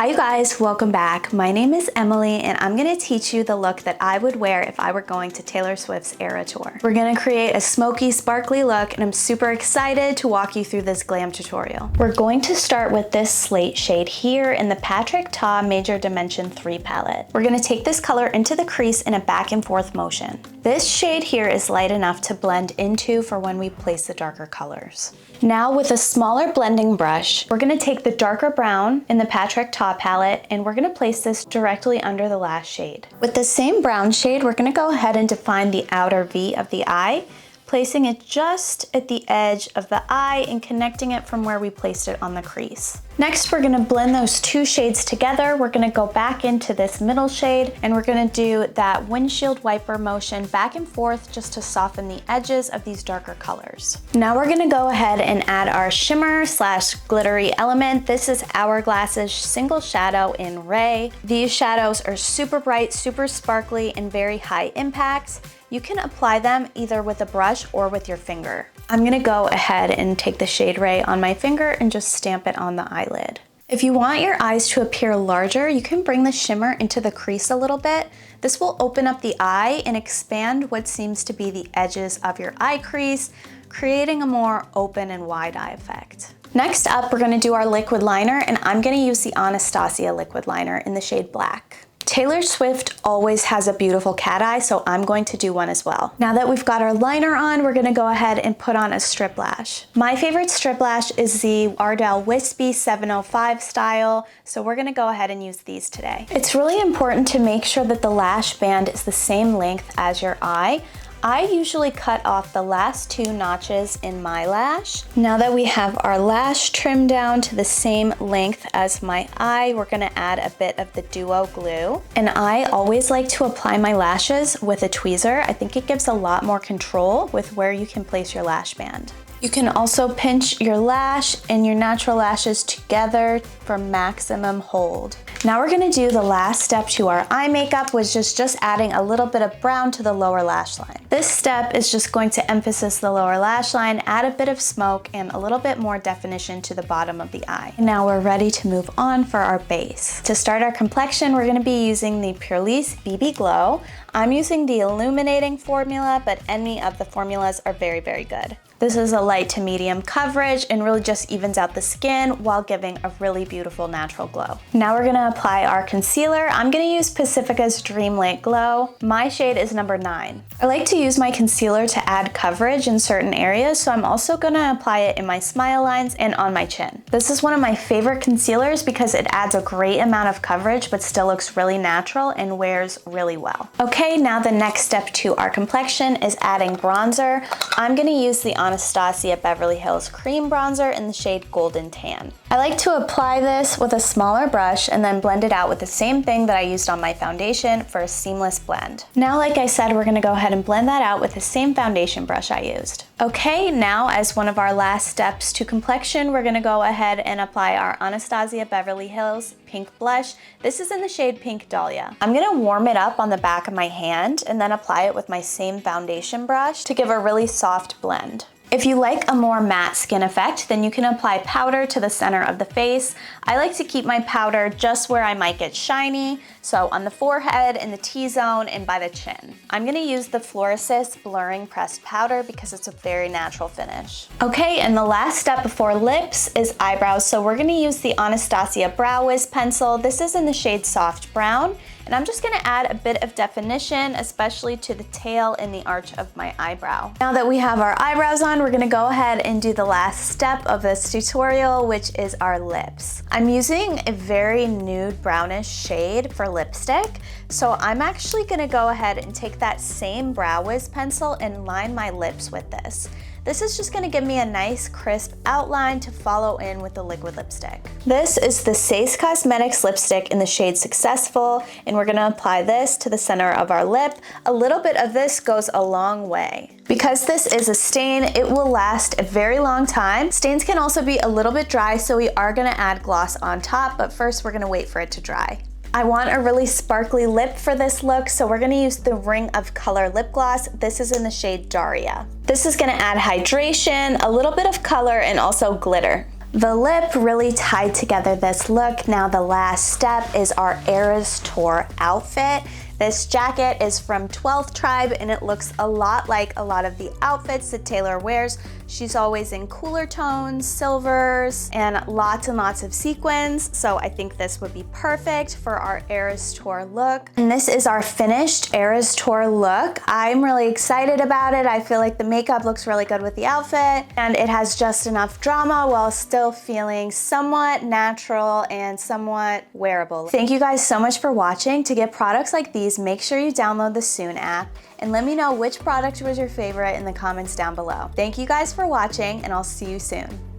Hi you guys, welcome back. My name is Emily and I'm gonna teach you the look that I would wear if I were going to Taylor Swift's Era Tour. We're gonna create a smoky, sparkly look and I'm super excited to walk you through this glam tutorial. We're going to start with this slate shade here in the Patrick Ta Major Dimension 3 palette. We're gonna take this color into the crease in a back and forth motion. This shade here is light enough to blend into for when we place the darker colors. Now with a smaller blending brush, we're gonna take the darker brown in the Patrick Ta palette and we're gonna place this directly under the last shade. With the same brown shade, we're gonna go ahead and define the outer V of the eye, placing it just at the edge of the eye and connecting it from where we placed it on the crease. Next, we're gonna blend those two shades together. We're gonna go back into this middle shade and we're gonna do that windshield wiper motion back and forth just to soften the edges of these darker colors. Now we're gonna go ahead and add our shimmer slash glittery element. This is Hourglass's single shadow in Ray. These shadows are super bright, super sparkly, and very high impact. You can apply them either with a brush or with your finger. I'm gonna go ahead and take the shade Ray on my finger and just stamp it on the eyelid. If you want your eyes to appear larger, you can bring the shimmer into the crease a little bit. This will open up the eye and expand what seems to be the edges of your eye crease, creating a more open and wide eye effect. Next up, we're gonna do our liquid liner, and I'm gonna use the Anastasia liquid liner in the shade Black. Taylor Swift always has a beautiful cat eye, so I'm going to do one as well. Now that we've got our liner on, we're gonna go ahead and put on a strip lash. My favorite strip lash is the Ardell Wispy 705 style, so we're gonna go ahead and use these today. It's really important to make sure that the lash band is the same length as your eye. I usually cut off the last two notches in my lash. Now that we have our lash trimmed down to the same length as my eye, we're gonna add a bit of the duo glue. And I always like to apply my lashes with a tweezer. I think it gives a lot more control with where you can place your lash band. You can also pinch your lash and your natural lashes together for maximum hold. Now we're gonna do the last step to our eye makeup, which is just adding a little bit of brown to the lower lash line. This step is just going to emphasize the lower lash line, add a bit of smoke, and a little bit more definition to the bottom of the eye. Now we're ready to move on for our base. To start our complexion, we're gonna be using the Purlisse BB Glow. I'm using the illuminating formula, but any of the formulas are very, very good. This is a light to medium coverage and really just evens out the skin while giving a really beautiful natural glow. Now we're gonna apply our concealer. I'm gonna use Pacifica's Dream Light Glow. My shade is number 9. I like to use my concealer to add coverage in certain areas, so I'm also gonna apply it in my smile lines and on my chin. This is one of my favorite concealers because it adds a great amount of coverage but still looks really natural and wears really well. Okay, now the next step to our complexion is adding bronzer. I'm gonna use the Anastasia Beverly Hills Cream Bronzer in the shade Golden Tan. I like to apply this with a smaller brush and then blend it out with the same thing that I used on my foundation for a seamless blend. Now, like I said, we're gonna go ahead and blend that out with the same foundation brush I used. Okay, now as one of our last steps to complexion, we're gonna go ahead and apply our Anastasia Beverly Hills Pink Blush. This is in the shade Pink Dahlia. I'm gonna warm it up on the back of my hand and then apply it with my same foundation brush to give a really soft blend. If you like a more matte skin effect, then you can apply powder to the center of the face. I like to keep my powder just where I might get shiny, so on the forehead, in the T-zone, and by the chin. I'm gonna use the Florasis Blurring Pressed Powder because it's a very natural finish. Okay, and the last step before lips is eyebrows, so we're gonna use the Anastasia Brow Wiz pencil. This is in the shade Soft Brown. And I'm just gonna add a bit of definition, especially to the tail and the arch of my eyebrow. Now that we have our eyebrows on, we're gonna go ahead and do the last step of this tutorial, which is our lips. I'm using a very nude brownish shade for lipstick, so I'm actually gonna go ahead and take that same Brow Wiz pencil and line my lips with this. This is just gonna give me a nice crisp outline to follow in with the liquid lipstick. This is the Seis Cosmetics lipstick in the shade Successful, and we're gonna apply this to the center of our lip. A little bit of this goes a long way. Because this is a stain, it will last a very long time. Stains can also be a little bit dry, so we are gonna add gloss on top, but first we're gonna wait for it to dry. I want a really sparkly lip for this look, so we're gonna use the Ring of Color lip gloss. This is in the shade Daria. This is gonna add hydration, a little bit of color, and also glitter. The lip really tied together this look. Now the last step is our Eras Tour outfit. This jacket is from 12th Tribe and it looks a lot like a lot of the outfits that Taylor wears. She's always in cooler tones, silvers, and lots of sequins. So I think this would be perfect for our Eras Tour look. And this is our finished Eras Tour look. I'm really excited about it. I feel like the makeup looks really good with the outfit and it has just enough drama while still feeling somewhat natural and somewhat wearable. Thank you guys so much for watching. To get products like these, make sure you download the Sune app and let me know which product was your favorite in the comments down below. Thank you guys for watching and I'll see you soon.